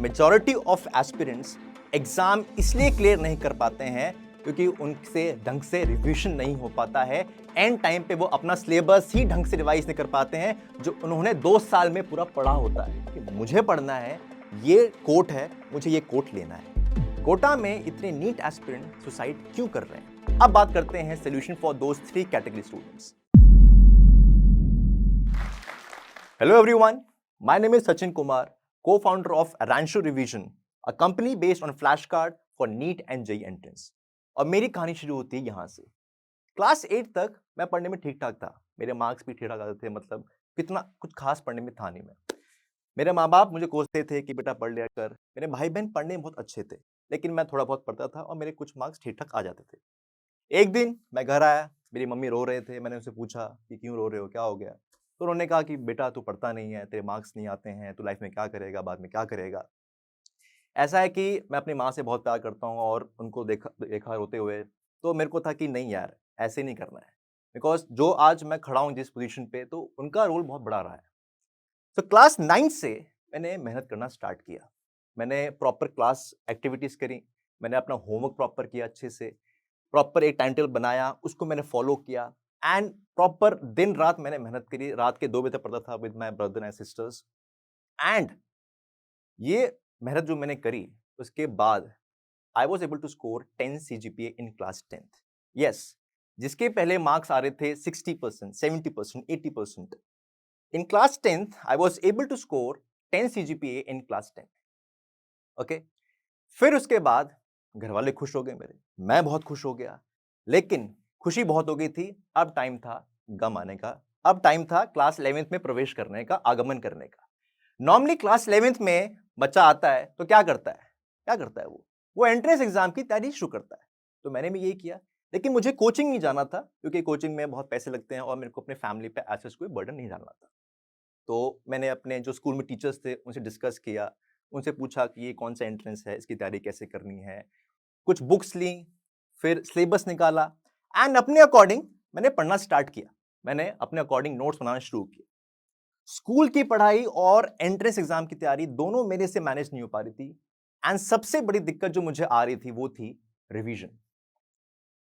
Majority of aspirants exam इसलिए क्लियर नहीं कर पाते हैं क्योंकि उनसे ढंग से रिवीजन नहीं हो पाता है। एंड टाइम पे वो अपना सिलेबस ही ढंग से रिवाइज नहीं कर पाते हैं जो उन्होंने 2 साल में पूरा पढ़ा होता है कि मुझे पढ़ना है, ये कोट है, मुझे ये कोट लेना है। कोटा में इतने नीट एस्पिरेंट सुसाइड क्यों कर रहे हैं? अब बात करते हैं solution for those 3 category students. Hello everyone, my name is Sachin Kumar, co-founder of Rancho Revision, a company based on flashcard for NEET and JEE entrance. और मेरी कहानी शुरू होती है यहाँ से। क्लास 8 तक मैं पढ़ने में ठीक ठाक था, मेरे मार्क्स भी ठीक ठाक आते थे, मतलब कितना कुछ खास पढ़ने में था नहीं मैं। मेरे माँ बाप मुझे कोसते थे कि बेटा पढ़ लिया कर। मेरे भाई बहन पढ़ने में बहुत अच्छे थे, लेकिन मैं थोड़ा बहुत पढ़ता था और मेरे कुछ मार्क्स ठीक ठाक आ जाते थे। एक दिन मैं घर आया, मेरी मम्मी रो रहे थे। मैंने उनसे पूछा कि क्यों रो रहे हो, क्या हो गया? तो उन्होंने कहा कि बेटा तू पढ़ता नहीं है, तेरे मार्क्स नहीं आते हैं, तू लाइफ में क्या करेगा, बाद में क्या करेगा। ऐसा है कि मैं अपनी माँ से बहुत प्यार करता हूँ और उनको देखा देखा रोते हुए, तो मेरे को था कि नहीं यार, ऐसे नहीं करना है। बिकॉज़ जो आज मैं खड़ा हूँ जिस पोज़ीशन पे, तो उनका रोल बहुत बड़ा रहा है। तो क्लास 9 से मैंने मेहनत करना स्टार्ट किया। मैंने प्रॉपर क्लास एक्टिविटीज़ करी, मैंने अपना होमवर्क प्रॉपर किया अच्छे से, प्रॉपर एक टाइम टेबल बनाया, उसको मैंने फ़ॉलो किया एंड प्रॉपर दिन-रात मैंने मेहनत करी। रात के 2 बजे तक पढ़ता था with my brother and sisters and ये मेहनत जो मैंने करी, उसके बाद I was able to score 10 CGPA in class 10th। Yes, जिसके पहले मार्क्स आ रहे थे 60%, 70%, 80%। In class 10th I was able to score 10 CGPA in class 10th। Okay? फिर उसके बाद घरवाले खुश हो गए मेरे, मैं बहुत खुश हो गया, लेकिन खुशी बहुत हो गई थी, अब टाइम था गम आने का, अब टाइम था क्लास 11th में प्रवेश करने का, आगमन करने का। नॉर्मली क्लास 11th में बच्चा आता है, तो क्या करता है? क्या करता है वो? वो एंट्रेंस एग्ज़ाम की तैयारी शुरू करता है। तो मैंने भी यही किया, लेकिन मुझे कोचिंग नहीं जाना था, क्योंकि कोचिंग में बहुत पैसे लगते हैं और मेरे को अपने फैमिली पे ऐसा कोई बर्डन नहीं डालना था। तो मैंने अपने जो स्कूल में टीचर्स थे, उनसे डिस्कस किया, उनसे पूछा कि ये कौन-सा एंट्रेंस है, इसकी तैयारी कैसे करनी है? कुछ बुक्स ली, फिर सिलेबस निकाला एंड अपने अकॉर्डिंग मैंने पढ़ना स्टार्ट किया। मैंने अपने अकॉर्डिंग नोट्स बनाना शुरू किए। स्कूल की पढ़ाई और एंट्रेंस एग्जाम की तैयारी दोनों मेरे से मैनेज नहीं हो पा रही थी एंड सबसे बड़ी दिक्कत जो मुझे आ रही थी वो थी रिवीजन।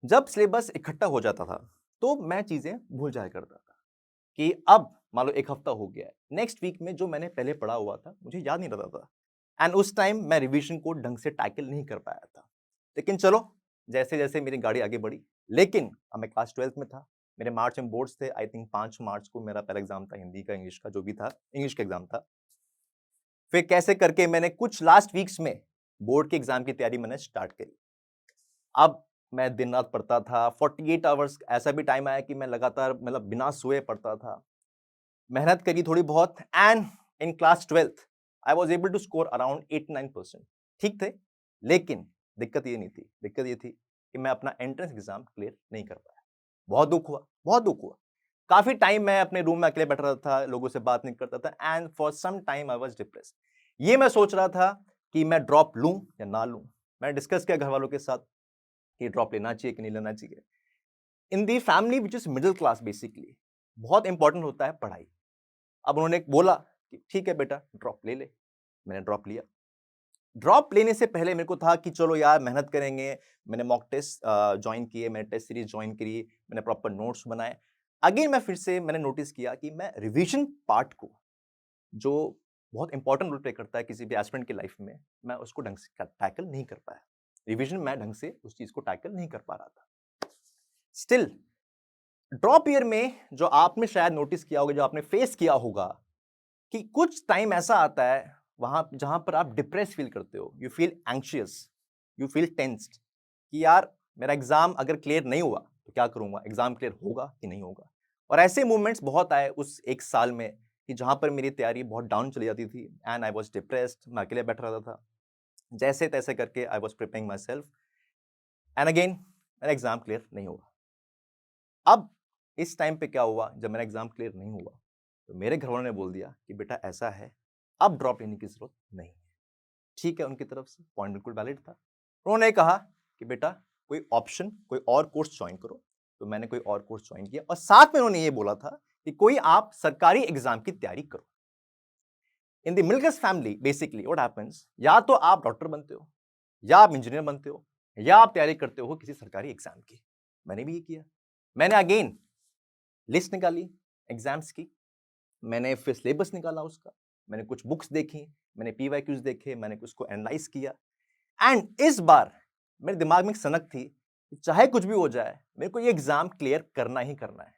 जब सिलेबस इकट्ठा हो जाता था, तो मैं चीज़ें भूल जाया करता था कि अब मान लो 1 हफ्ता हो गया है, नेक्स्ट वीक में जो मैंने पहले पढ़ा हुआ था, मुझे याद नहीं रहता था एंड उस टाइम मैं रिवीजन को ढंग से टैकल नहीं कर पाया था। लेकिन चलो, जैसे-जैसे मेरी गाड़ी आगे बढ़ी, लेकिन अब मैं क्लास 12th में था, मेरे मार्च में बोर्ड्स थे, आई थिंक 5 मार्च को मेरा पहला एग्ज़ाम था हिंदी का, इंग्लिश का जो भी था, इंग्लिश का एग्ज़ाम था। फिर कैसे करके मैंने कुछ लास्ट वीक्स में बोर्ड के एग्ज़ाम की तैयारी मैंने स्टार्ट करी। अब मैं दिन-रात पढ़ता था, 48 आवर्स ऐसा भी टाइम आया कि मैं लगातार मतलब बिना सोए पढ़ता था। मेहनत करी थोड़ी बहुत and in class 12th I was able to score around 8-9%। ठीक थे, लेकिन दिक्कत ये नहीं थी। दिक्कत ये थी कि मैं अपना एंट्रेंस एग्ज़ाम क्लियर नहीं कर पाया। बहुत दुःख हुआ, बहुत दुःख हुआ। काफ़ी टाइम मैं अपने रूम में अकेले बैठा रहता था, लोगों से बात नहीं करता था and for some time I was depressed. ये मैं सोच रहा था कि मैं ड्रॉप लूँ या ना लूँ। मैंने डिस्कस किया घरवालों के साथ कि ड्रॉप लेना चाहिए कि नहीं लेना चाहिए। In the family which is middle class basically, बहुत इम्पोर्टेंट होता है पढ़ाई। अब उन्होंने बोला कि ठीक है बेटा ड्रॉप ले ले। मैंने ड्रॉप लिया। ड्रॉप लेने से पहले मेरे को था कि चलो यार मेहनत करेंगे। मैंने मॉक टेस्ट जॉइन किए, मैंने टेस्ट सीरीज़ जॉइन करी, मैंने प्रॉपर नोट्स बनाए। अगेन मैं फिर से मैंने नोटिस किया कि मैं रिवीजन पार्ट को, जो बहुत इंपॉर्टेंट रोल प्ले करता है किसी भी एस्पिरेंट की लाइफ में, मैं उसको ढंग से टैकल नहीं कर पाया। रिवीजन मैं ढंग से उस चीज़ को टैकल नहीं कर पा रहा था। स्टिल ड्रॉप ईयर में जो आपने शायद नोटिस किया होगा, जो आपने फेस किया होगा कि कुछ टाइम ऐसा आता है वहाँ जहाँ पर आप डिप्रेस फ़ील करते हो, you feel anxious, you feel tensed कि यार मेरा एग्ज़ाम अगर क्लियर नहीं हुआ तो क्या करूँगा? एग्ज़ाम क्लियर होगा कि नहीं होगा? और ऐसे मोमेंट्स बहुत आए उस 1 साल में कि जहाँ पर मेरी तैयारी बहुत डाउन चली जाती थी एंड आई वाज़ डिप्रेस्ड, मैं अकेले बैठा रहता था। जैसे-तैसे करके I was preparing my self and again मेरा एग्ज़ाम क्लियर नहीं हुआ। अब इस टाइम पे क्या हुआ, जब मेरा एग्ज़ाम क्लियर नहीं हुआ, तो मेरे घरवालों ने बोल दिया कि बेटा ऐसा है, अब ड्रॉप लेने की ज़रूरत नहीं है। ठीक है, उनकी तरफ से पॉइंट बिल्कुल वैलिड था। उन्होंने कहा कि बेटा कोई ऑप्शन, कोई और कोर्स जॉइन करो। तो मैंने कोई और कोर्स जॉइन किया और साथ में उन्होंने ये बोला था कि कोई आप सरकारी एग्ज़ाम की तैयारी करो। In the middle class family basically what happens, या तो आप डॉक्टर बनते हो, या आप इंजीनियर बनते हो, या आप तैयारी करते हो किसी सरकारी एग्जाम की। मैंने भी ये किया। मैंने अगेन लिस्ट निकाली एग्जाम्स की, मैंने फिर सिलेबस निकाला उसका, मैंने कुछ बुक्स देखी, मैंने पीवाईक्यूज देखे, मैंने उसको एनालाइज किया। एंड इस बार मेरे दिमाग में एक सनक थी कि चाहे कुछ भी हो जाए, मेरे को ये एग्जाम क्लियर करना ही करना है।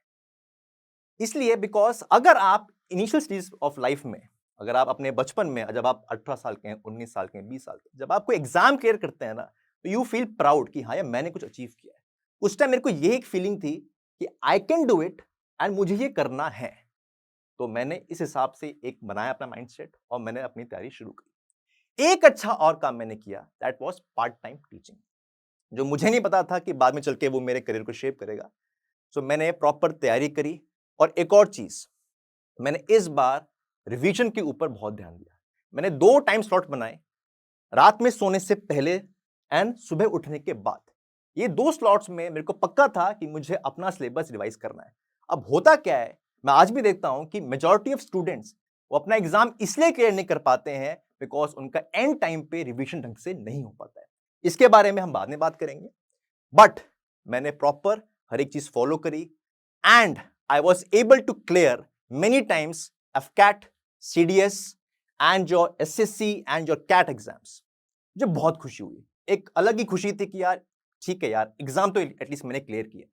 इसलिए बिकॉज अगर आप इनिशियल स्टेज ऑफ लाइफ में, अगर आप अपने बचपन में, जब आप 18 साल के हैं, 19 साल के हैं, 20 साल के, जब आप कोई एग्जाम क्लियर करते हैं ना, तो यू फील प्राउड कि हाँ यार मैंने कुछ अचीव किया है। उस टाइम मेरे को ये एक फीलिंग थी कि I can do it and मुझे ये करना है। तो मैंने इस हिसाब से एक बनाया अपना माइंडसेट और मैंने अपनी तैयारी शुरू की। एक अच्छा और काम मैंने किया, that was part time teaching, जो मुझे नहीं पता था कि बाद में चल के वो मेरे करियर को शेप करेगा। सो मैंने प्रॉपर तैयारी करी। और एक और चीज, मैंने इस बार रिवीजन के ऊपर बहुत ध्यान दिया। मैंने 2 टाइम स्लॉट बनाए, रात में सोने से पहले एंड सुबह उठने के बाद। ये 2 स्लॉट्स में मेरे को पक्का था कि मुझे अपना सिलेबस रिवाइज करना है। अब होता क्या है, मैं आज भी देखता हूं कि मेजॉरिटी ऑफ स्टूडेंट्स वो अपना एग्जाम इसलिए क्लियर नहीं कर पाते हैं बिकॉज उनका एंड टाइम पे रिवीजन ढंग से नहीं हो पाता है। इसके बारे में हम बाद में बात करेंगे, बट मैंने प्रॉपर हर एक चीज फॉलो करी and I was able to clear many times AFCAT, CDS and your SSC and your CAT exams. मुझे बहुत खुशी हुई, एक अलग ही खुशी थी कि यार ठीक है यार, एग्जाम तो एटलीस्ट मैंने क्लियर किया।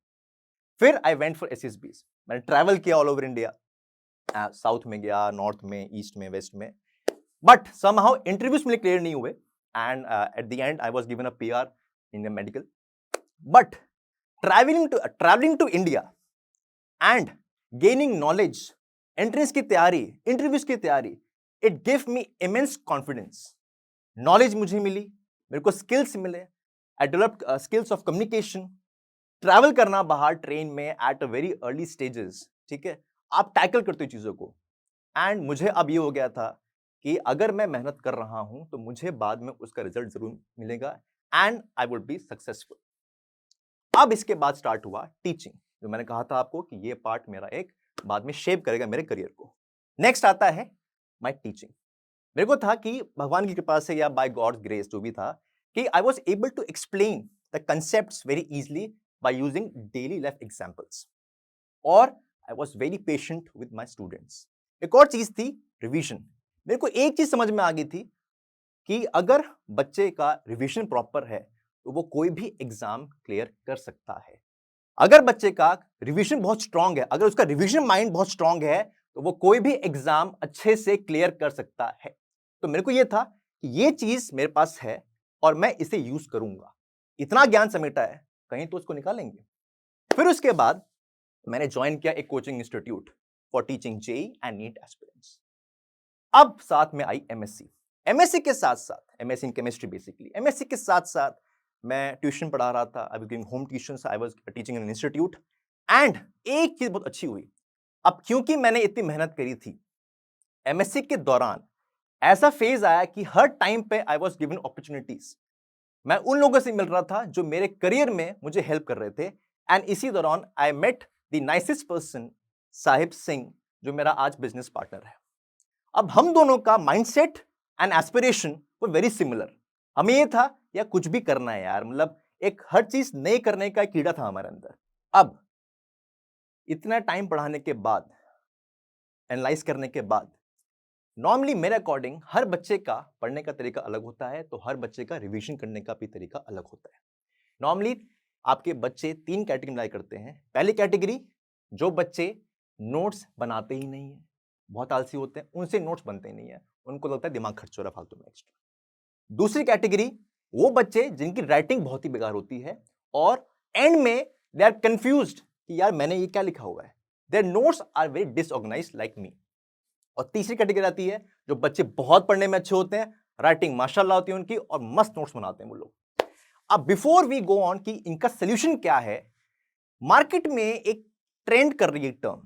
फिर आई वेंट फॉर SSBs। मैंने ट्रैवल किया ऑल ओवर इंडिया, साउथ में गया, नॉर्थ में, ईस्ट में, वेस्ट में, बट समहाउ इंटरव्यूज मेरे क्लियर नहीं हुए and at the end I was given a PR in the medical. But travelling to India and gaining knowledge, entrance की तैयारी, इंटरव्यूज की तैयारी, it give me immense confidence. Knowledge मुझे मिली, मेरे को स्किल्स मिले, I developed skills of communication. Travel करना बाहर ट्रेन में at a very early stages, ठीक है, आप टैकल करते हो चीजों को। एंड मुझे अब ये हो गया था कि अगर मैं मेहनत कर रहा हूं तो मुझे बाद में उसका रिजल्ट जरूर मिलेगा and I would be successful. अब इसके बाद स्टार्ट हुआ टीचिंग, जो मैंने कहा था आपको कि ये पार्ट मेरा एक बाद में शेप करेगा मेरे करियर को। नेक्स्ट आता है माय टीचिंग। मेरे को था कि भगवान की कृपा से या बाय गॉड्स ग्रेस जो भी था, कि I was able to explain the concepts very easily by using daily life examples, और I was very patient with my students. एक और चीज थी रिवीजन। मेरे को एक चीज समझ में आ गई थी कि अगर बच्चे का रिवीजन प्रॉपर है तो वो कोई भी एग्जाम क्लियर कर सकता है। अगर बच्चे का रिवीजन बहुत स्ट्रांग है, अगर उसका रिवीजन माइंड बहुत स्ट्रांग है, तो वो कोई भी एग्जाम अच्छे से क्लियर कर सकता है। तो मेरे को ये था कि ये चीज मेरे पास है और मैं इसे यूज करूंगा। इतना ज्ञान समेटा है, कहीं तो उसको निकालेंगे। फिर उसके बाद मैंने ज्वाइन किया एक coaching institute for teaching JEE and NEET aspirants. अब साथ में आई MSc के साथ साथ, MSc in chemistry basically, MSc के साथ साथ मैं ट्यूशन पढ़ा रहा था। I was giving home tuitions, I was teaching in institute. And एक चीज बहुत अच्छी हुई, अब क्योंकि मैंने इतनी मेहनत करी थी, MSc के दौरान ऐसा फेज आया कि हर टाइम पे आई वाज गिवन अपॉर्चुनिटीज। मैं उन लोगों से मिल रहा था जो मेरे करियर में मुझे हेल्प कर रहे थे। एंड इसी दौरान I met the nicest person, Sahib Singh, जो मेरा आज बिजनेस पार्टनर है। अब हम दोनों का माइंडसेट एंड एस्पिरेशन वो वेरी सिमिलर। हमें ये था या कुछ भी करना है यार, मतलब एक हर चीज नए करने का कीड़ा था हमारे अंदर। अब इतना टाइम पढ़ाने के बाद, एनालाइज करने के बाद, नॉर्मली मेरे अकॉर्डिंग हर बच्चे का पढ़ने का तरीका अलग होता है, तो हर बच्चे का रिवीजन करने का भी तरीका अलग होता है। नॉर्मली आपके बच्चे 3 कैटेगरी में करते हैं। पहली कैटेगरी, जो बच्चे नोट्स बनाते ही नहीं है, बहुत आलसी होते हैं, उनसे नोट्स बनते ही नहीं है, उनको लगता है दिमाग खर्च हो रहा है फालतू में एक्स्ट्रा। दूसरी कैटेगरी, वो बच्चे जिनकी राइटिंग बहुत ही बेकार होती है और एंड में दे आर कंफ्यूज्ड कि यार मैंने ये क्या लिखा हुआ है, their notes are very disorganised like me. और तीसरी कैटेगरी आती है जो बच्चे बहुत पढ़ने में अच्छे होते हैं, राइटिंग माशाल्लाह होती है उनकी और मस्त नोट्स बनाते हैं वो लोग। अब बिफोर वी गो ऑन कि इनका सोल्यूशन क्या है, मार्केट में एक ट्रेंड कर रही है टर्म,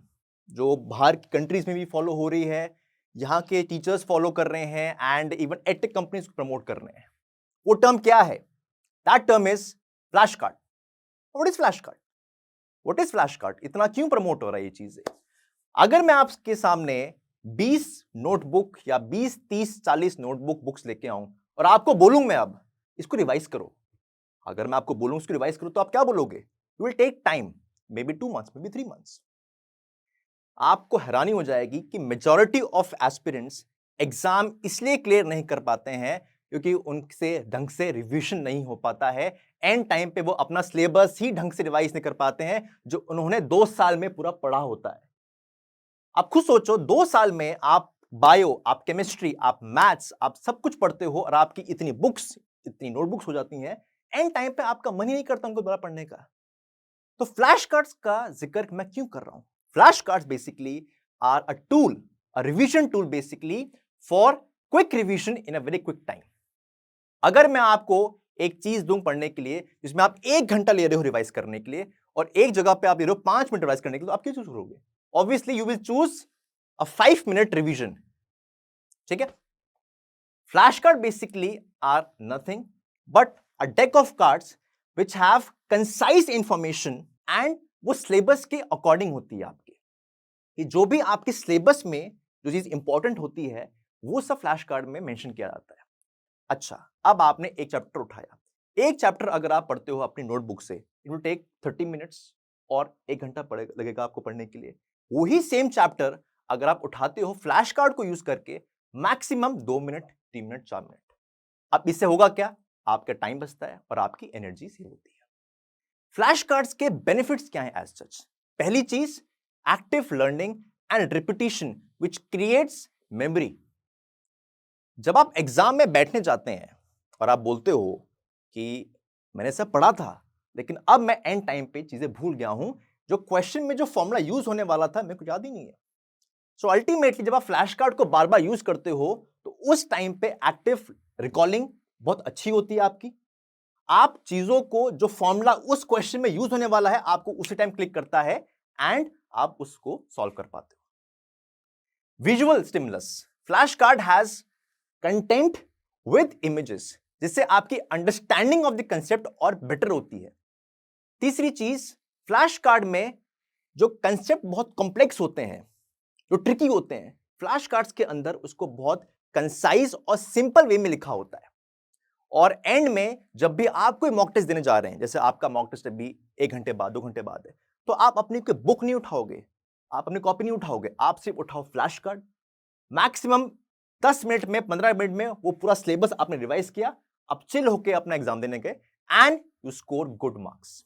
जो बाहर की कंट्रीज में भी फॉलो हो रही है, यहाँ के टीचर्स फॉलो कर रहे हैं and even edtech companies promote कर रहे हैं। वो टर्म क्या है? That term is flash card. What is flash card? What is flash card? इतना क्यों प्रमोट हो रहा है ये चीजें? अगर मैं आपके सामने 20 नोटबुक या 20, 30, 40 नोटबुक बुक्स लेके आऊं और आपको बोलूं मैं अब इसको रिवाइज करो, अगर मैं आपको बोलूं इसको रिवाइज करो तो आप क्या बोलोगे? You will take time, maybe 2 months, maybe 3 months. आपको हैरानी हो जाएगी कि मेजॉरिटी ऑफ एस्पिरेंट्स एग्जाम इसलिए क्लियर नहीं कर पाते हैं क्योंकि उनसे ढंग से रिवीजन नहीं हो पाता है। एंड टाइम पे वो अपना सिलेबस ही ढंग से रिवाइज नहीं कर पाते हैं जो उन्होंने 2 साल में पूरा पढ़ा होता है। आप खुद सोचो, 2 साल में आप बायो, आप केमिस्ट्री, आप मैथ्स, आप सब कुछ पढ़ते हो और आपकी इतनी बुक्स, इतनी नोटबुक्स हो जाती हैं, एंड टाइम पे आपका मन ही नहीं करता उनको दोबारा पढ़ने का। तो फ्लैश कार्ड्स का जिक्र मैं क्यों कर रहा हूं? Flash cards basically are a tool, a revision tool basically for quick revision in a very quick time. अगर मैं आपको एक चीज दूं पढ़ने के लिए जिसमें आप 1 घंटा ले रहे हो रिवाइज करने के लिए और एक जगह पे आप ले रहे हो 5 मिनट रिवाइज करने के लिए, तो आप क्या चूज करोगे? Obviously you will choose a 5 minute revision. ठीक है? Flash card basically are nothing but a deck of cards which have concise information and वो सिलेबस के अकॉर्डिंग होती है आपके, कि जो भी आपके सिलेबस में जो चीज इंपॉर्टेंट होती है वो सब फ्लैश कार्ड में मेंशन किया जाता है। अच्छा, अब आपने एक चैप्टर उठाया, एक चैप्टर अगर आप पढ़ते हो अपनी नोटबुक से, इट विल टेक 30 मिनट्स और 1 घंटा लगेगा आपको पढ़ने के लिए। वही सेम चैप्टर अगर आप उठाते हो फ्लैश कार्ड को यूज करके, मैक्सिमम 2 मिनट, 3 मिनट, 4 मिनट। अब इससे होगा क्या? आपका टाइम बचता है और आपकी एनर्जी सेव होती है। फ्लैश कार्ड्स के बेनिफिट्स क्या हैं एज सच? पहली चीज, active learning and repetition which creates memory. जब आप एग्जाम में बैठने जाते हैं और आप बोलते हो कि मैंने सब पढ़ा था लेकिन अब मैं एंड टाइम पे चीजें भूल गया हूं, जो क्वेश्चन में जो फॉर्मूला यूज होने वाला था मेरे को याद ही नहीं है। सो अल्टीमेटली जब आप फ्लैश कार्ड को बार बार यूज करते हो तो उस टाइम पे एक्टिव रिकॉलिंग बहुत अच्छी होती है आपकी। आप चीजों को, जो फॉर्मूला उस क्वेश्चन में यूज होने वाला है, आपको उसी टाइम क्लिक करता है एंड आप उसको सॉल्व कर पाते हो। Visual stimulus, flash card has content with images, जिससे आपकी अंडरस्टैंडिंग ऑफ द कंसेप्ट और बेटर होती है। तीसरी चीज, फ्लैश कार्ड में जो कंसेप्ट बहुत कॉम्प्लेक्स होते हैं, जो ट्रिकी होते हैं, फ्लैश कार्ड्स के अंदर उसको बहुत कंसाइज और सिंपल वे में लिखा होता है। और एंड में जब भी आप कोई मॉक टेस्ट देने जा रहे हैं, जैसे आपका मॉक टेस्ट अभी 1 घंटे बाद, 2 घंटे बाद है, तो आप अपनी कोई बुक नहीं उठाओगे, आप अपनी कॉपी नहीं उठाओगे, आप सिर्फ उठाओ फ्लैश कार्ड। मैक्सिमम 10 मिनट में, 15 मिनट में वो पूरा सिलेबस आपने रिवाइज किया, आप चिल होके अपना एग्जाम देने गए and you score good marks.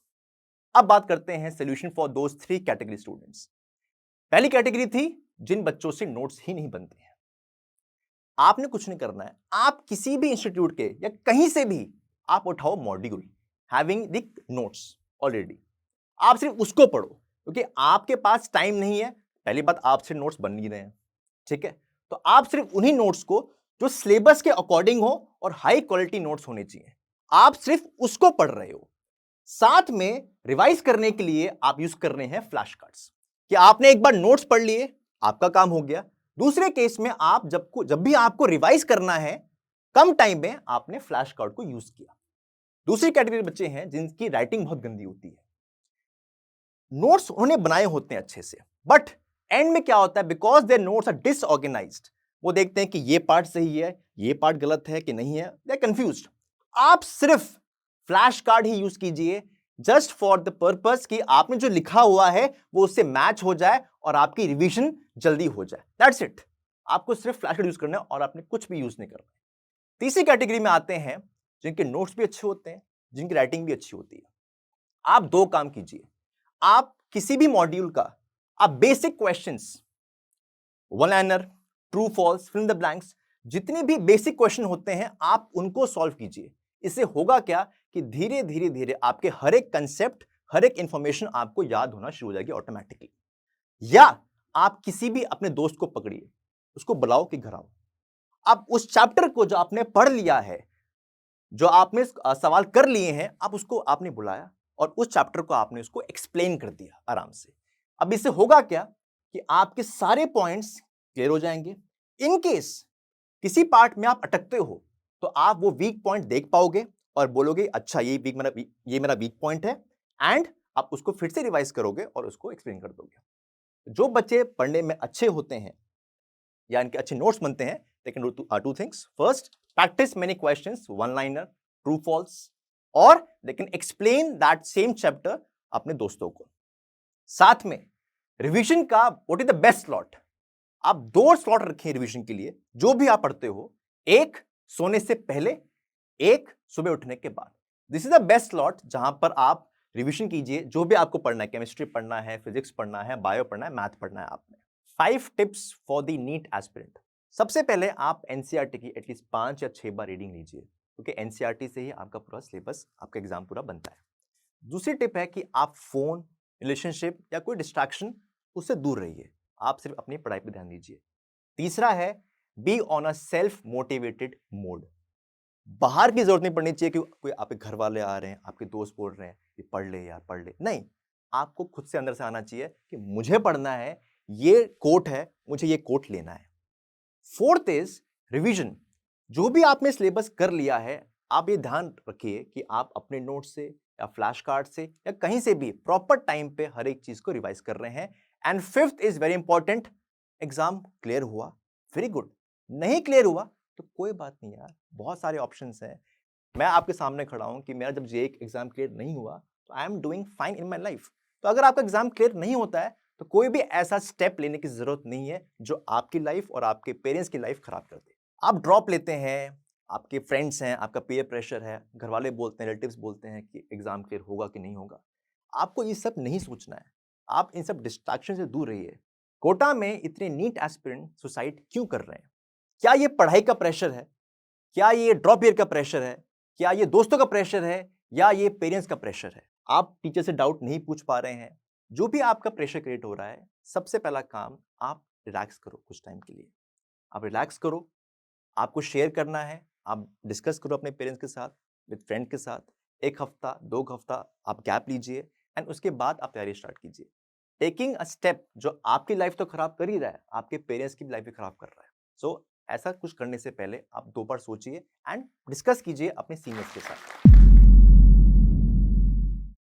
अब बात करते हैं solution for those 3 category students. पहली कैटेगरी थी जिन बच्चों से नोट्स ही नहीं बनते हैं। आपने कुछ नहीं करना है, आप किसी भी इंस्टीट्यूट के या कहीं से भी आप उठाओ module having the notes already, आप सिर्फ उसको पढ़ो क्योंकि आपके पास टाइम नहीं है। पहली बात, आपसे नोट्स बन नहीं रहे हैं, ठीक है? तो आप सिर्फ उन्हीं नोट्स को जो सिलेबस के अकॉर्डिंग हो और हाई क्वालिटी नोट्स होने चाहिए, आप सिर्फ उसको पढ़ रहे हो। साथ में रिवाइज करने के लिए आप यूज कर रहे हैं फ्लैश कार्ड्स, कि आपने एक बार नोट्स पढ़ लिए, आपका काम हो गया। दूसरे केस में आप जब भी आपको रिवाइज करना है, कम टाइम में आपने फ्लैश कार्ड को यूज किया। दूसरी कैटेगरी बच्चे हैं जिनकी राइटिंग बहुत गंदी होती है, नोट्स उन्होंने बनाए होते हैं अच्छे से, बट एंड में क्या होता है, because their notes are disorganised, वो देखते हैं कि ये पार्ट सही है, ये पार्ट गलत है कि नहीं है, दे आर कंफ्यूज्ड। आप सिर्फ फ्लैश कार्ड ही यूज कीजिए जस्ट फॉर द पर्पस कि आपने जो लिखा हुआ है वो उससे मैच हो जाए और आपकी रिवीजन जल्दी हो जाए। That's it. आपको सिर्फ फ्लैश कार्ड यूज करना है और आपने कुछ भी यूज नहीं करना। तीसरी कैटेगरी में आते हैं जिनके नोट्स भी अच्छे होते हैं, जिनकी राइटिंग भी अच्छी होती है। आप 2 काम कीजिए, आप किसी भी मॉड्यूल का आप basic questions, one liner, true false, fill in the blanks, जितने भी बेसिक क्वेश्चन होते हैं आप उनको सॉल्व कीजिए। इससे होगा क्या कि धीरे धीरे धीरे आपके हर एक कंसेप्ट, हर एक इंफॉर्मेशन आपको याद होना शुरू हो जाएगी ऑटोमेटिकली। या आप किसी भी अपने दोस्त को पकड़िए, उसको बुलाओ कि घर आओ, आप उस चैप्टर को जो आपने पढ़ लिया है, जो आपने सवाल कर लिए हैं, आप उसको आपने बुलाया और उस चैप्टर को आपने उसको एक्सप्लेन कर दिया आराम से। अब इससे होगा क्या कि आपके सारे पॉइंट्स क्लियर हो जाएंगे। इन केस किसी पार्ट में आप अटकते हो तो आप वो वीक पॉइंट देख पाओगे और बोलोगे अच्छा ये मेरा वीक पॉइंट है, एंड आप उसको फिर से रिवाइज करोगे और उसको एक्सप्लेन कर दोगे। जो बच्चे पढ़ने में अच्छे होते हैं या इनके अच्छे नोट्स बनते हैं, they can do two things. First, practice many questions, one liner, true false, और they can explain that same chapter अपने दोस्तों को. साथ में रिवीजन का what is the best slot. आप 2 स्लॉट रखें रिवीजन के लिए. जो भी आप पढ़ते हो, एक सोने से पहले, एक सुबह उठने के बाद. This is the best slot जहां पर आप रिवीजन कीजिए. जो भी आपको पढ़ना है, केमिस्ट्री पढ़ना है, फिजिक्स पढ़ना है, बायो पढ़ना है, मैथ पढ़ना है आपने. 5 tips for the NEET aspirant. सबसे पहले आप एनसीईआरटी की एटलीस्ट 5 या 6 बार रीडिंग लीजिए, क्योंकि एनसीईआरटी से ही आपका पूरा सिलेबस, आपका एग्जाम पूरा बनता है. दूसरी टिप है कि आप फोन, रिलेशनशिप या कोई डिस्ट्रैक्शन, उससे दूर रहिए. आप सिर्फ अपनी पढ़ाई पर ध्यान दीजिए. तीसरा है, be on a self motivated mode. बाहर की जरूरत नहीं पड़नी चाहिए कि कोई आपके घर वाले आ रहे हैं, आपके दोस्त बोल रहे हैं कि पढ़ ले यार, पढ़ ले. नहीं, आपको खुद से अंदर से आना चाहिए कि मुझे पढ़ना है, ये कोट है, मुझे ये कोट लेना है. Fourth is revision. जो भी आपने सिलेबस कर लिया है, आप ये ध्यान रखिए कि आप अपने नोट से या फ्लैश कार्ड से या कहीं से भी प्रॉपर टाइम पे हर एक चीज को रिवाइज कर रहे हैं. And fifth is very important, exam clear हुआ, वेरी गुड. नहीं क्लियर हुआ तो कोई बात नहीं यार, बहुत सारे ऑप्शंस हैं. मैं आपके सामने खड़ा हूं कि मेरा जब जे एग्जाम क्लियर नहीं हुआ तो I am doing fine in my life. तो अगर आपका एग्जाम क्लियर नहीं होता है तो कोई भी ऐसा स्टेप लेने की जरूरत नहीं है जो आपकी लाइफ और आपके पेरेंट्स की लाइफ खराब कर दे. आप ड्रॉप लेते हैं, आपके फ्रेंड्स हैं, आपका पीयर प्रेशर है, घर वाले बोलते हैं, रिलेटिव्स बोलते हैं कि एग्जाम क्लियर होगा कि नहीं होगा. आपको ये सब नहीं सोचना है. आप इन सब डिस्ट्रैक्शन से दूर रहिए. कोटा में इतने नीट एस्पिरेंट सुसाइड क्यों कर रहे हैं? क्या ये पढ़ाई का प्रेशर है? क्या ये ड्रॉप ईयर का प्रेशर है? क्या ये दोस्तों का प्रेशर है? या ये पेरेंट्स का प्रेशर है? आप टीचर से डाउट नहीं पूछ पा रहे हैं. जो भी आपका प्रेशर क्रिएट हो रहा है, सबसे पहला काम, आप रिलैक्स करो कुछ टाइम के लिए. आप रिलैक्स करो. आपको शेयर करना है, आप डिस्कस करो अपने पेरेंट्स के साथ, विद फ्रेंड के साथ. 1 हफ्ता, 2 हफ्ता आप गैप लीजिए एंड उसके बाद आप तैयारी स्टार्ट कीजिए. टेकिंग अ स्टेप जो आपकी लाइफ तो खराब कर ही रहा है, आपके पेरेंट्स की लाइफ भी खराब कर रहा है. सो ऐसा कुछ करने से पहले आप 2 बार सोचिए एंड डिस्कस कीजिए अपने सीनियर्स के साथ.